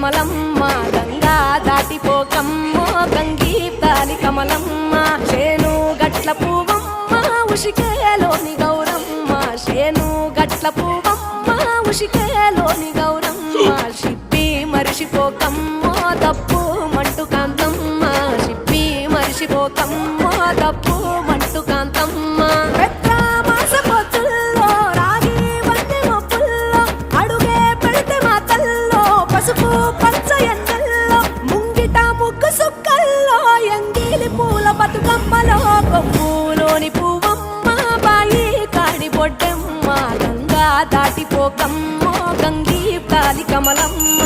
కమలమ్మ గంగా దాటిపోకమ్మ గంగీ తాలి కమలమ్మ శేను గట్ల పువ్వమ్మ ఉషికేలోని గౌరమ్మ శేను గట్ల పువ్వమ్మ ఉషికేలోని గౌరమ్మ షిప్పి మరిషిపోకమ్మ తప్పు మంటు కాంతమ్మ షిప్పి మరిషిపోకమ్మ తప్పు మంటు కాంతమ్మ పసుపు పచ్చ ఎండల్లో ముంగిట ముగ్గు సుక్కల్లో ఎంగిలి పూల బతుకమ్మలో కొమ్ములోని పువ్వమ్మ బాయి కాడి బొడ్డమ్మ గంగా దాటిపోకమ్మ గంగీ తాలి కమలమ్మ